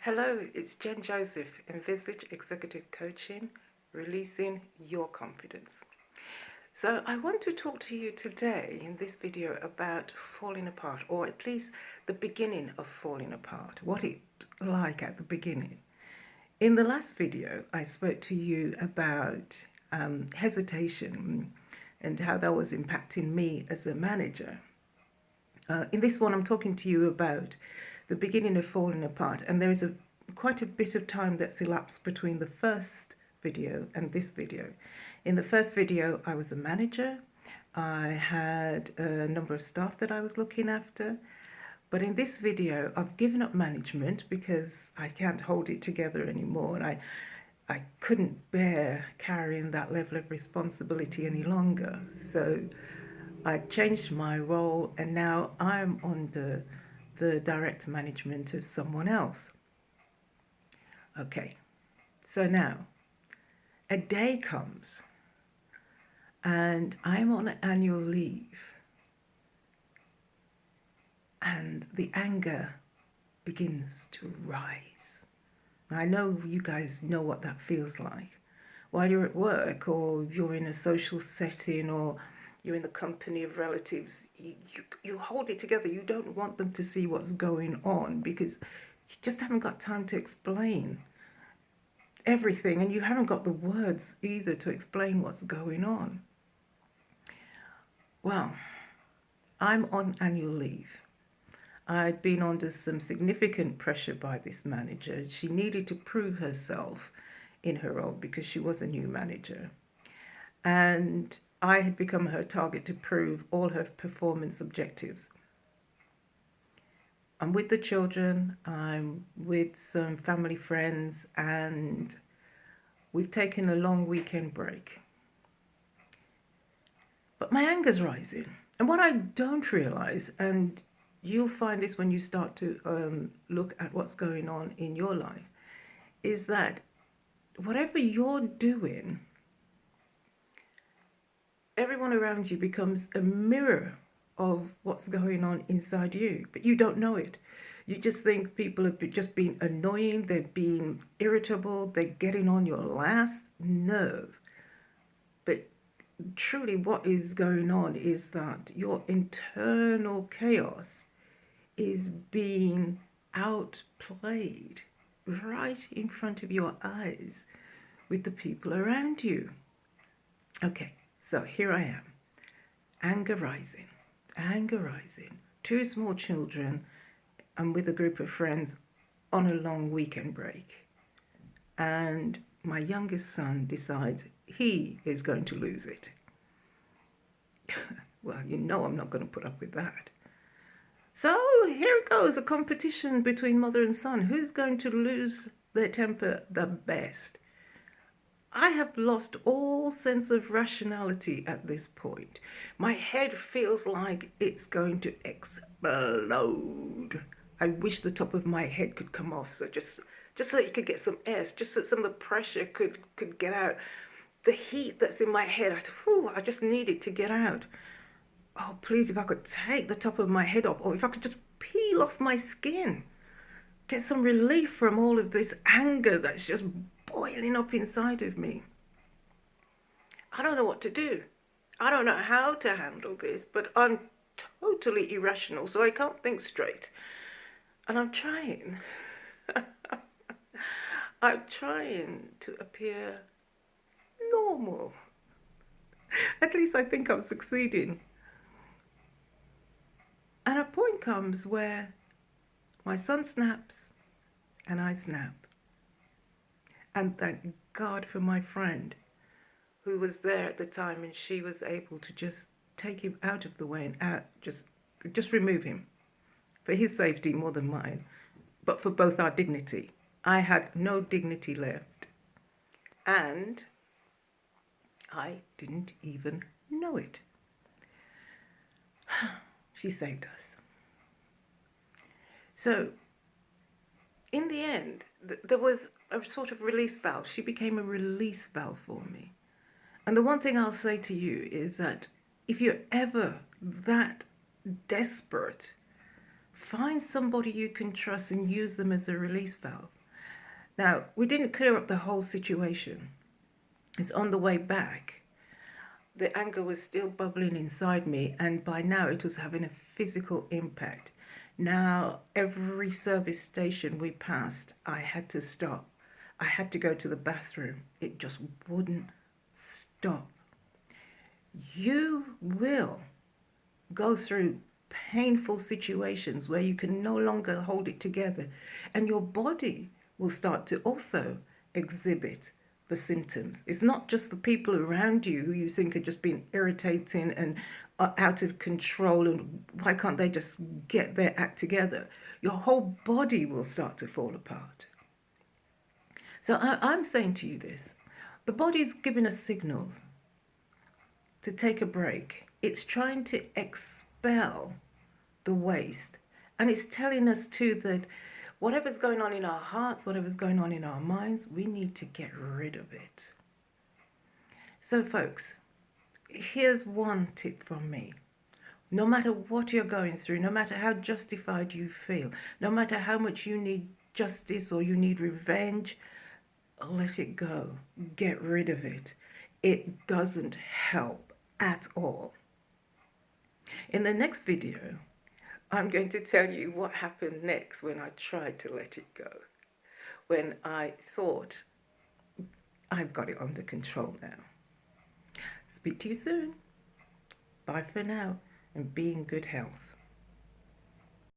Hello, it's Jen Joseph, Envisage Executive Coaching, releasing your confidence. So I want to talk to you today in this video about falling apart, or at least the beginning of falling apart, what it's like at the beginning. In the last video, I spoke to you about hesitation and how that was impacting me as a manager. In this one, I'm talking to you about the beginning of falling apart, and there is quite a bit of time that's elapsed between the first video and this video. In the first video, I was a manager. I had a number of staff that I was looking after. But in this video, I've given up management because I can't hold it together anymore. And I couldn't bear carrying that level of responsibility any longer. So I changed my role, and now I'm under the direct management of someone else. Okay, so now a day comes and I'm on annual leave, and the anger begins to rise. Now, I know you guys know what that feels like. While you're at work, or you're in a social setting, or you're in the company of relatives, you hold it together. You don't want them to see what's going on because you just haven't got time to explain everything, and you haven't got the words either to explain what's going on. Well, I'm on annual leave. I'd been under some significant pressure by this manager. She needed to prove herself in her role because she was a new manager. And I had become her target to prove all her performance objectives. I'm with the children, I'm with some family friends, and we've taken a long weekend break. But my anger's rising. And what I don't realize, and you'll find this when you start to look at what's going on in your life, is that whatever you're doing, everyone around you becomes a mirror of what's going on inside you, but you don't know it. You just think people have just been annoying, they're being irritable, they're getting on your last nerve. But truly what is going on is that your internal chaos is being outplayed right in front of your eyes with the people around you. Okay, so here I am, anger rising, two small children. I'm with a group of friends on a long weekend break, and my youngest son decides he is going to lose it. Well, you know I'm not going to put up with that. So here it goes, a competition between mother and son. Who's going to lose their temper the best? I have lost all sense of rationality at this point. My head feels like it's going to explode. I wish the top of my head could come off, so just so you could get some air, just so some of the pressure could get out. The heat that's in my head, I just need it to get out. Oh, please, if I could take the top of my head off, or if I could just peel off my skin, get some relief from all of this anger that's just boiling up inside of me. I don't know what to do. I don't know how to handle this, but I'm totally irrational, so I can't think straight. And I'm trying. I'm trying to appear normal. At least I think I'm succeeding. And a point comes where my son snaps and I snap. And thank God for my friend who was there at the time, and she was able to just take him out of the way and just remove him, for his safety more than mine, but for both our dignity. I had no dignity left, and I didn't even know it. She saved us. So in the end, there was a sort of release valve. She became a release valve for me. And the one thing I'll say to you is that if you're ever that desperate Find somebody you can trust and use them as a release valve. Now, we didn't clear up the whole situation. It's on the way back. The anger was still bubbling inside me, and by now it was having a physical impact. Now, every service station we passed, I had to stop. I had to go to the bathroom. It just wouldn't stop. You will go through painful situations where you can no longer hold it together, and your body will start to also exhibit the symptoms. It's not just the people around you who you think are just being irritating and are out of control and why can't they just get their act together. Your whole body will start to fall apart. So I'm saying to you this. The body's giving us signals to take a break. It's trying to expel the waste. And it's telling us too that whatever's going on in our hearts, whatever's going on in our minds, we need to get rid of it. So folks, here's one tip from me. No matter what you're going through, no matter how justified you feel, no matter how much you need justice or you need revenge, let it go. Get rid of it. It doesn't help at all. In the next video, I'm going to tell you what happened next when I tried to let it go. When I thought, I've got it under control now. Speak to you soon. Bye for now, and be in good health.